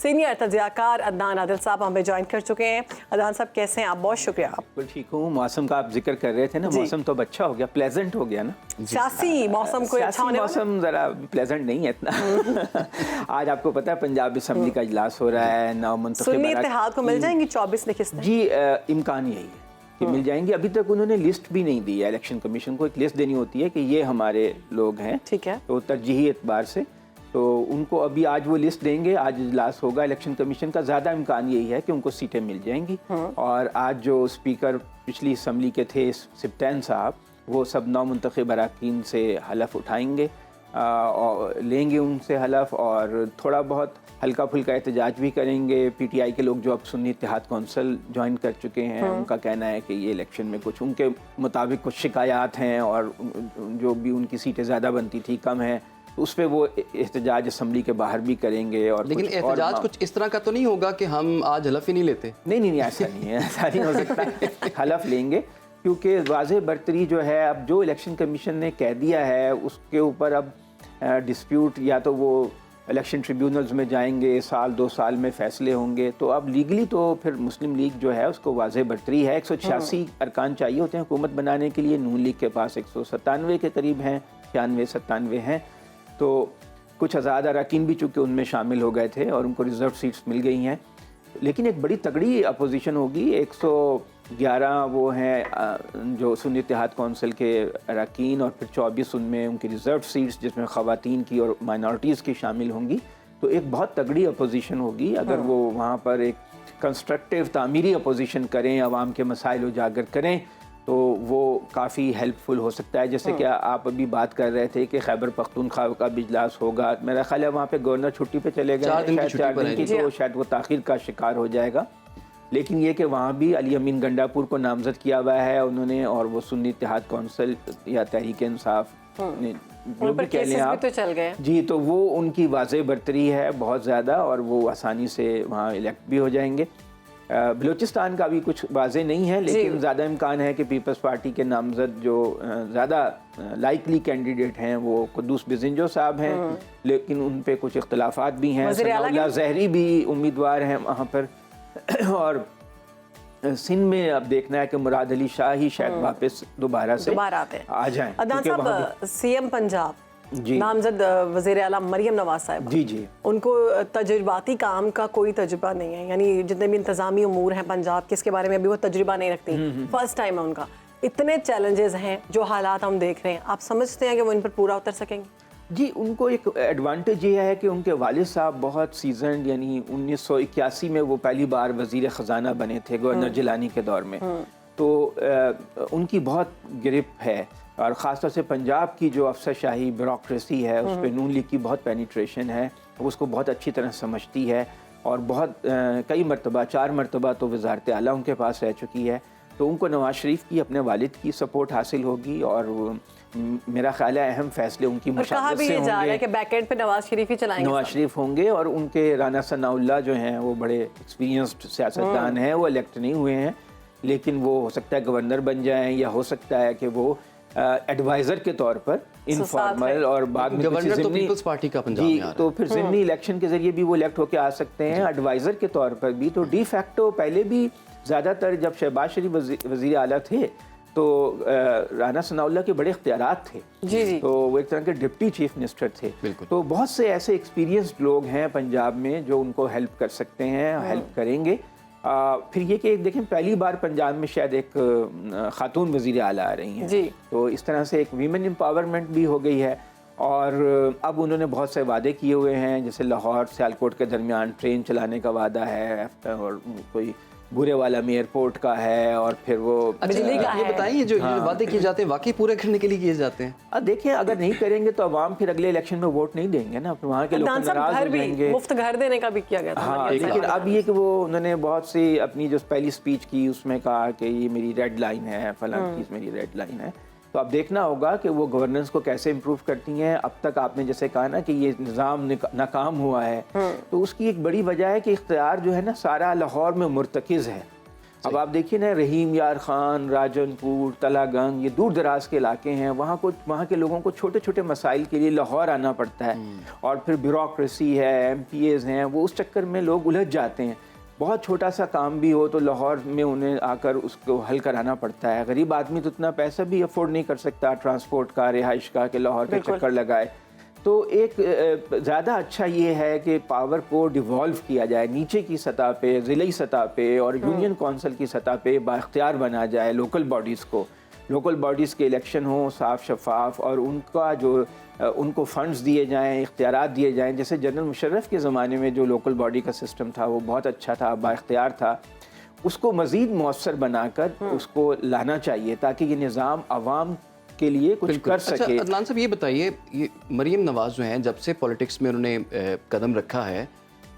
Senior تجزیہ عدنان عادل صاحب ہمیں جوائن کر چکے ہیں. عدنان صاحب کیسے ہیں آپ؟ بہت شکریہ. بالکل ٹھیک ہوں. موسم کا آپ ذکر کر رہے تھے نا, موسم تو اچھا ہو گیا, پلیزنٹ ہو گیا نا. سیاسی موسم کوئی اچھا ہونے والا؟ موسم ذرا پلیزنٹ نہیں ہے اتنا. آج آپ کو پتہ ہے پنجاب اسمبلی کا اجلاس ہو رہا ہے, نو منتخب سنی اتحاد کو مل جائیں گی 24 نشستیں؟ جی امکان یہی ہے کہ مل جائیں گی. ابھی تک انہوں نے لسٹ بھی نہیں دی ہے. الیکشن کمیشن کو ایک لسٹ دینی ہوتی ہے کہ یہ ہمارے لوگ ہیں, ٹھیک ہے, تو ترجیحی اعتبار سے تو ان کو ابھی آج وہ لسٹ دیں گے. آج اجلاس ہوگا الیکشن کمیشن کا. زیادہ امکان یہی ہے کہ ان کو سیٹیں مل جائیں گی. اور آج جو اسپیکر پچھلی اسمبلی کے تھے سپٹین صاحب, وہ سب نو منتخب اراکین سے حلف اٹھائیں گے, لیں گے ان سے حلف, اور تھوڑا بہت ہلکا پھلکا احتجاج بھی کریں گے. پی ٹی آئی کے لوگ جو اب سنی اتحاد کونسل جوائن کر چکے ہیں, ان کا کہنا ہے کہ یہ الیکشن میں کچھ ان کے مطابق کچھ شکایات ہیں, اور جو بھی ان کی سیٹیں زیادہ بنتی تھی کم ہیں, اس پہ وہ احتجاج اسمبلی کے باہر بھی کریں گے. اور لیکن احتجاج کچھ اس طرح کا تو نہیں ہوگا کہ ہم آج حلف ہی نہیں لیتے؟ نہیں, ایسا نہیں ہے, ایسا نہیں ہو سکتا. حلف لیں گے, کیونکہ واضح برتری جو ہے اب جو الیکشن کمیشن نے کہہ دیا ہے اس کے اوپر اب ڈسپیوٹ, یا تو وہ الیکشن ٹریبیونلز میں جائیں گے, سال 2 سال میں فیصلے ہوں گے. تو اب لیگلی تو پھر مسلم لیگ جو ہے اس کو واضح برتری ہے. 186 ارکان چاہیے ہوتے ہیں حکومت بنانے کے لیے. نون لیگ کے پاس 197 کے قریب ہیں, 96-97 ہیں. تو کچھ آزاد اراکین بھی چونکہ ان میں شامل ہو گئے تھے اور ان کو ریزرو سیٹس مل گئی ہیں. لیکن ایک بڑی تگڑی اپوزیشن ہوگی. 111 وہ ہیں جو سنی اتحاد کونسل کے اراکین, اور پھر 24 ان میں ان کی ریزرو سیٹس جس میں خواتین کی اور مائنورٹیز کی شامل ہوں گی. تو ایک بہت تگڑی اپوزیشن ہوگی. اگر وہ وہاں پر ایک کنسٹرکٹیو تعمیری اپوزیشن کریں, عوام کے مسائل اجاگر کریں, تو وہ کافی ہیلپ فل ہو سکتا ہے. جیسے کہ آپ ابھی بات کر رہے تھے کہ خیبر پختونخوا کا بھی اجلاس ہوگا. میرا خیال ہے وہاں پہ گورنر چھٹی پہ چلے گئے, 4 دن کی, تو شاید وہ تاخیر کا شکار ہو جائے گا. لیکن یہ کہ وہاں بھی علی امین گنڈاپور کو نامزد کیا ہوا ہے انہوں نے, اور وہ سنی اتحاد کونسل یا تحریک انصاف جو بھی کہہ لیں آپ, جی, تو وہ ان کی واضح برتری ہے بہت زیادہ, اور وہ آسانی سے وہاں الیکٹ بھی ہو جائیں گے. بلوچستان کا بھی کچھ واضح نہیں ہے, لیکن زیادہ امکان ہے کہ پیپلز پارٹی کے نامزد جو زیادہ لائکلی کینڈیڈیٹ ہیں وہ قدوس بزنجو صاحب ہیں, لیکن ان پہ کچھ اختلافات بھی ہیں. ثناء اللہ زہری بھی امیدوار ہیں وہاں پر. اور سندھ میں اب دیکھنا ہے کہ مراد علی شاہ ہی شاید واپس دوبارہ سے آ جائیں. عدنان صاحب, سی ایم پنجاب نامزد وزیر اعلیٰ مریم نواز صاحب, جی, ان کو تجرباتی کام کا کوئی تجربہ نہیں ہے. یعنی جتنے بھی انتظامی امور ہیں پنجاب کے, اس کے بارے میں ابھی وہ تجربہ نہیں رکھتی. فرسٹ ٹائم ہے ان کا. اتنے چیلنجز ہیں, جو حالات ہم دیکھ رہے ہیں, آپ سمجھتے ہیں کہ وہ ان پر پورا اتر سکیں گے؟ جی, ان کو ایک ایڈوانٹیج یہ ہے کہ ان کے والد صاحب بہت سیزنڈ, یعنی 1981 میں وہ پہلی بار وزیر خزانہ بنے تھے گورنر جیلانی کے دور میں. تو ان کی بہت گرپ ہے, اور خاص طور سے پنجاب کی جو افسر شاہی بیوروکریسی ہے اس پہ نون لیگ کی بہت پینیٹریشن ہے, وہ اس کو بہت اچھی طرح سمجھتی ہے. اور بہت کئی مرتبہ 4 مرتبہ تو وزارت اعلیٰ ان کے پاس رہ چکی ہے. تو ان کو نواز شریف کی اپنے والد کی سپورٹ حاصل ہوگی, اور میرا خیال ہے اہم فیصلے ان کی مشاورت سے ہوں گے. کہ بیک اینڈ پہ نواز شریف ہی چلائیں گے. نواز شریف ہوں گے, اور ان کے رانا ثناء اللہ جو ہیں وہ بڑے ایکسپیرینسڈ سیاستدان ہیں. وہ الیکٹ نہیں ہوئے ہیں, لیکن وہ ہو سکتا ہے گورنر بن جائیں, یا ہو سکتا ہے کہ وہ ایڈوائزر کے طور پر انفارمل, اور بعد میں گورنر تو پیپلز پارٹی کا پنجاب میں آ رہا ہے, تو پھر ضمنی الیکشن کے ذریعے بھی وہ الیکٹ ہو کے آ سکتے ہیں. ایڈوائزر کے طور پر بھی, تو ڈی فیکٹو پہلے بھی زیادہ تر جب شہباز شریف وزیر اعلیٰ تھے تو رانا ثناء اللہ کے بڑے اختیارات تھے. جی, تو وہ ایک طرح کے ڈپٹی چیف منسٹر تھے. تو بہت سے ایسے ایکسپیرینسڈ لوگ ہیں پنجاب میں جو ان کو ہیلپ کر سکتے ہیں, ہیلپ کریں گے. پھر یہ کہ دیکھیں پہلی بار پنجاب میں شاید ایک خاتون وزیر اعلیٰ آ رہی ہیں, تو اس طرح سے ایک ویمن امپاورمنٹ بھی ہو گئی ہے. اور اب انہوں نے بہت سے وعدے کیے ہوئے ہیں, جیسے لاہور سیالکوٹ کے درمیان ٹرین چلانے کا وعدہ ہے, اور کوئی بورے والا میں ایئرپورٹ کا ہے, اور پھر وہ بجلی کا. یہ بتائیے جو وعدے کیے جاتے ہیں واقعی پورے کرنے کے لیے کیے جاتے ہیں؟ دیکھیں اگر نہیں کریں گے تو عوام پھر اگلے الیکشن میں ووٹ نہیں دیں گے نا, وہاں کے لوگ ناراض ہو جائیں گے. مفت گھر دینے کا بھی کیا گیا تھا. ہاں, لیکن اب یہ کہ وہ انہوں نے بہت سی اپنی جو پہلی اسپیچ کی اس میں کہا کہ یہ میری ریڈ لائن ہے, فلاں چیز میری ریڈ لائن ہے. تو اب دیکھنا ہوگا کہ وہ گورننس کو کیسے امپروو کرتی ہیں. اب تک آپ نے جیسے کہا نا کہ یہ نظام ناکام ہوا ہے, تو اس کی ایک بڑی وجہ ہے کہ اختیار جو ہے نا سارا لاہور میں مرتکز ہے, अब आप देखिए ना, रहीम यार खान, राजनपुर, तला गंग, ये दूर दराज के इलाके हैं, वहाँ के लोगों को छोटे छोटे मसाइल के लिए लाहौर आना पड़ता है, और फिर ब्यूरोक्रेसी है, MPAs हैं, वो उस चक्कर में लोग उलझ जाते हैं। बहुत छोटा सा काम भी हो तो लाहौर में उन्हें आकर उसको हल कराना पड़ता है। गरीब आदमी तो इतना पैसा भी अफोर्ड नहीं कर सकता ट्रांसपोर्ट का, रिहाइश का, कि लाहौर पे चक्कर लगाए। तो एक ज़्यादा अच्छा ये है कि पावर को डिवॉल्व किया जाए नीचे की सतह पे, ज़िली सतह पे और यूनियन कौंसिल की सतह पे बाख्तियार बना जाए लोकल बॉडीज़ को। लोकल बॉडीज़ के इलेक्शन हो साफ शफाफ, और उनका जो उनको फंड्स दिए जाएं, इख्तियारात दिए जाएं। जैसे जनरल मुशर्रफ के ज़माने में जो लोकल बॉडी का सिस्टम था वो बहुत अच्छा था, बाख्तियार था। उसको मज़ीद मौसर बनाकर उसको लाना चाहिए ताकि ये निज़ाम आवाम के लिए कुछ कर सके। अच्छा अदनान साहब, ये बताइए, ये मरीम नवाज़ जो हैं, जब से पॉलिटिक्स में उन्होंने कदम रखा है,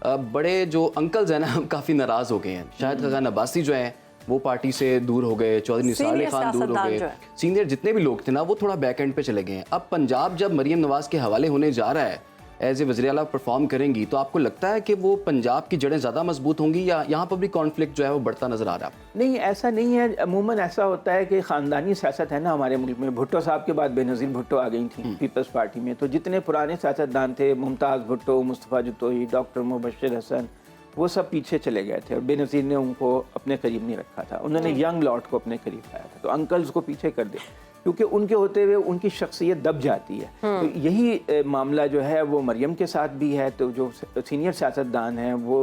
बड़े जो अंकल्स हैं ना काफ़ी नाराज़ हो गए हैं। शाहिद खान अब्बासी जो हैं वो पार्टी से दूर हो गए, चौधरी निसार खान दूर हो गए, सीनियर जितने भी लोग थे ना वो थोड़ा बैक एंड पे चले गए हैं। अब पंजाब जब मरीम नवाज़ के हवाले होने जा रहा है, एज ए वज़ीर आला परफॉर्म करेंगी, तो आपको लगता है कि वो पंजाब की जड़ें ज़्यादा मजबूत होंगी या यहाँ पर भी कॉन्फ्लिक्ट जो है वो बढ़ता नज़र आ रहा है? नहीं, ऐसा नहीं है। अमूमन ऐसा होता है कि ख़ानदानी सियासत है ना हमारे मुल्क में। भुट्टो साहब के बाद बेनज़ीर भुट्टो आ गई थी पीपल्स पार्टी में, तो जितने पुराने सियासतदान थे, मुमताज़ भुट्टो, मुस्तफ़ा जतोई, डॉक्टर मुबश्शिर हसन, वो सब पीछे चले गए थे और बेनज़ीर ने उनको अपने करीब नहीं रखा था। उन्होंने यंग लॉट को अपने करीब लाया था, तो अंकल्स को पीछे कर दे, क्योंकि उनके होते हुए उनकी शख्सियत दब जाती है। तो यही मामला जो है वो मरियम के साथ भी है। तो जो सीनियर सियासतदान हैं वो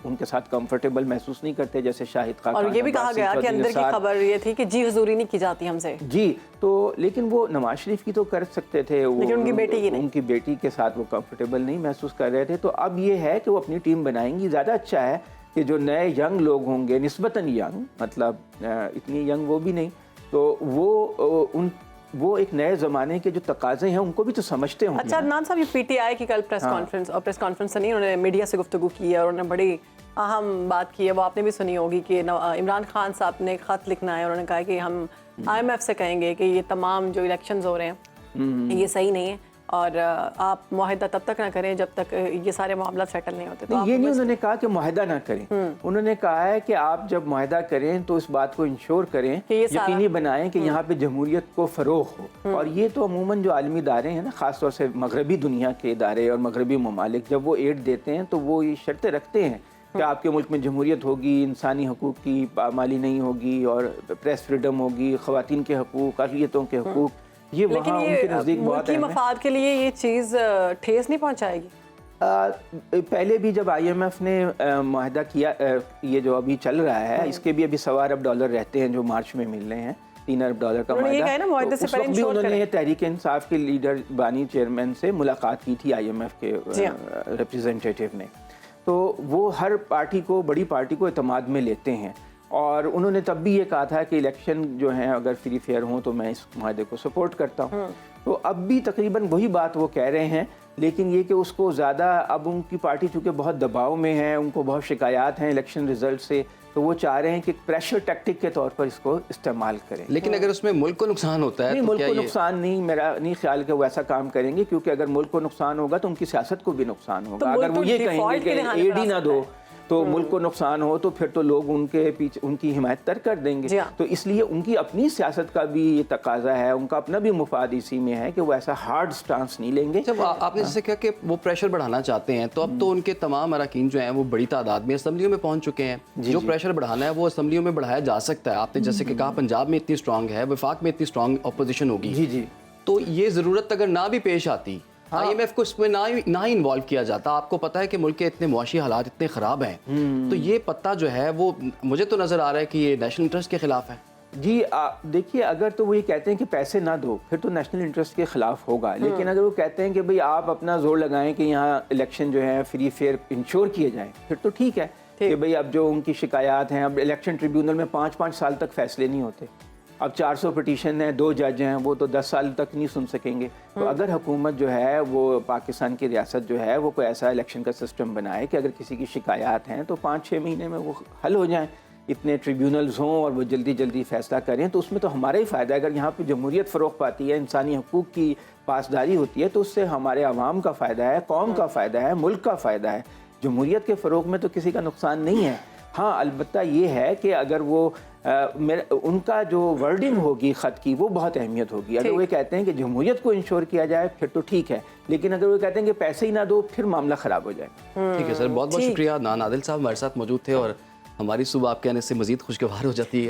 उनके साथ कंफर्टेबल महसूस नहीं करते, जैसे शाहिद खान। और ये भी कहा गया कि अंदर की खबर ये थी कि जी हुजूरी नहीं की जाती हमसे। जी, तो लेकिन वो नवाज शरीफ की तो कर सकते थे, वो लेकिन उनकी बेटी की नहीं। उनकी बेटी के साथ वो कंफर्टेबल नहीं महसूस कर रहे थे। तो अब ये है कि वो अपनी टीम बनाएंगी। ज़्यादा अच्छा है कि जो नए यंग लोग होंगे, निस्बतन यंग, मतलब इतनी यंग वो भी नहीं, तो वो एक नए ज़माने के जो तकाज़े हैं उनको भी तो समझते होंगे। अच्छा अदनान साहब, ये PTI की कल प्रेस कॉन्फ्रेंस, और प्रेस कॉन्फ्रेंस से नहीं, उन्होंने मीडिया से गुफ्तगू की है और उन्होंने बड़ी अहम बात की है, वो आपने भी सुनी होगी कि इमरान खान साहब ने ख़त लिखना है। उन्होंने कहा कि हम IMF से कहेंगे कि ये तमाम जो इलेक्शंस हो रहे हैं ये सही नहीं है, और आप मुआहदा तब तक ना करें जब तक ये सारे मामला सेटल नहीं होते। तो ये नहीं उन्होंने कहा कि मुआहदा ना करें, उन्होंने कहा है कि आप जब मुआहदा करें तो इस बात को इंश्योर करें, यकीनी बनाएं कि यहाँ पे जमहूरियत को फ़रोग़ हो। और ये तो अमूमन जो आलमी इदारे हैं ना, ख़ास तौर से मगरबी दुनिया के इदारे और मगरबी ममालिक, जब वो एड देते हैं तो वो ये शर्तें रखते हैं कि आपके मुल्क में जमहूरियत होगी, इंसानी हकूक़ की पामाली नहीं होगी, और प्रेस फ्रीडम होगी, ख़वातीन के हकूक़, अक़लियतों के हकूक़, ये वहाँ उनके नज़दीक बहुत है। मफाद के लिए ये चीज़ ठेस नहीं पहुँचाएगी? पहले भी जब IMF ने मुआहदा किया, ये जो अभी चल रहा है, इसके भी अभी $1.25 अरब रहते हैं जो मार्च में मिल रहे हैं, $3 अरब का मुआहदा। तो उस वक्त भी उन्होंने तहरीक इंसाफ के लीडर बानी चेयरमैन से मुलाकात की थी IMF के रिप्रेजेंटेटिव ने। तो वो हर पार्टी को, बड़ी पार्टी को एतमाद में लेते हैं, और उन्होंने तब भी ये कहा था कि इलेक्शन जो हैं अगर फ्री फेयर हों तो मैं इस मुआहदे को सपोर्ट करता हूँ। तो अब भी तकरीबन वही बात वो कह रहे हैं, लेकिन ये कि उसको ज़्यादा, अब उनकी पार्टी चूँकि बहुत दबाव में है, उनको बहुत शिकायत हैं इलेक्शन रिजल्ट से, तो वो चाह रहे हैं कि प्रेशर टैक्टिक के तौर पर इसको इस्तेमाल करें। लेकिन अगर उसमें मुल्क को नुकसान होता है नहीं, तो मुल्क को नुकसान नहीं, मेरा नहीं ख्याल कि वो ऐसा काम करेंगे, क्योंकि अगर मुल्क को नुकसान होगा तो उनकी सियासत को भी नुकसान होगा। अगर वो ये कहेंगे कि एड ही ना दो तो मुल्क को नुकसान हो, तो फिर तो लोग उनके पीछे उनकी हिमायत तर कर देंगे। तो इसलिए उनकी अपनी सियासत का भी ये तकाजा है, उनका अपना भी मुफाद इसी में है कि वो ऐसा हार्ड स्टांस नहीं लेंगे। जब आपने जैसे कहा कि वो प्रेशर बढ़ाना चाहते हैं, तो अब तो उनके तमाम अरकान जो हैं वो बड़ी तादाद में असम्बलियों में पहुंच चुके हैं। जो प्रेशर बढ़ाना है वो असम्बलियों में बढ़ाया जा सकता है। आपने जैसे कि कहा पंजाब में इतनी स्ट्रॉन्ग है, वफाक में इतनी स्ट्रॉन्ग अपोजिशन होगी, जी, तो ये ज़रूरत अगर ना भी पेश आती, IMF को इसमें ना ही इन्वॉल्व किया जाता, आपको पता है कि मुल्क के इतने मुआशी हालात इतने ख़राब हैं, तो ये पत्ता जो है वो मुझे तो नज़र आ रहा है कि ये नेशनल इंटरेस्ट के ख़िलाफ़ है। जी, देखिए, अगर तो वो ये कहते हैं कि पैसे ना दो, फिर तो नेशनल इंटरेस्ट के ख़िलाफ़ होगा। लेकिन अगर वो कहते हैं कि भाई आप अपना जोर लगाएं कि यहाँ इलेक्शन जो है फ्री फेयर इंश्योर किए जाएँ, फिर तो ठीक है कि भाई अब जो उनकी शिकायत हैं, अब इलेक्शन ट्रिब्यूनल में 5-5 साल तक फैसले नहीं होते। अब 400 पिटीशन हैं, 2 जज हैं, वो तो 10 साल तक नहीं सुन सकेंगे। तो अगर हुकूमत जो है वो पाकिस्तान की रियासत जो है वो कोई ऐसा इलेक्शन का सिस्टम बनाए कि अगर किसी की शिकायत हैं तो 5-6 महीने में वो हल हो जाएं, इतने ट्रिब्यूनल्स हों और वो जल्दी जल्दी फैसला करें, तो उसमें तो हमारा ही फ़ायदा है। अगर यहाँ पे जमहूरियत फ़रोग़ पाती है, इंसानी हकूक़ की पासदारी होती है, तो उससे हमारे आवाम का फ़ायदा है, कौम का फ़ायदा है, मुल्क का फ़ायदा है। जमहूरियत के फ़रोग़ में तो किसी का नुकसान नहीं है। ہاں البتہ یہ ہے کہ اگر وہ ان کا جو ورڈنگ ہوگی خط کی وہ بہت اہمیت ہوگی. اگر وہ کہتے ہیں کہ جمہوریت کو انشور کیا جائے پھر تو ٹھیک ہے, لیکن اگر وہ کہتے ہیں کہ پیسے ہی نہ دو پھر معاملہ خراب ہو جائے. ٹھیک ہے سر, بہت بہت شکریہ. عادل صاحب ہمارے ساتھ موجود تھے اور ہماری صبح آپ کے آنے سے مزید خوشگوار ہو جاتی ہے.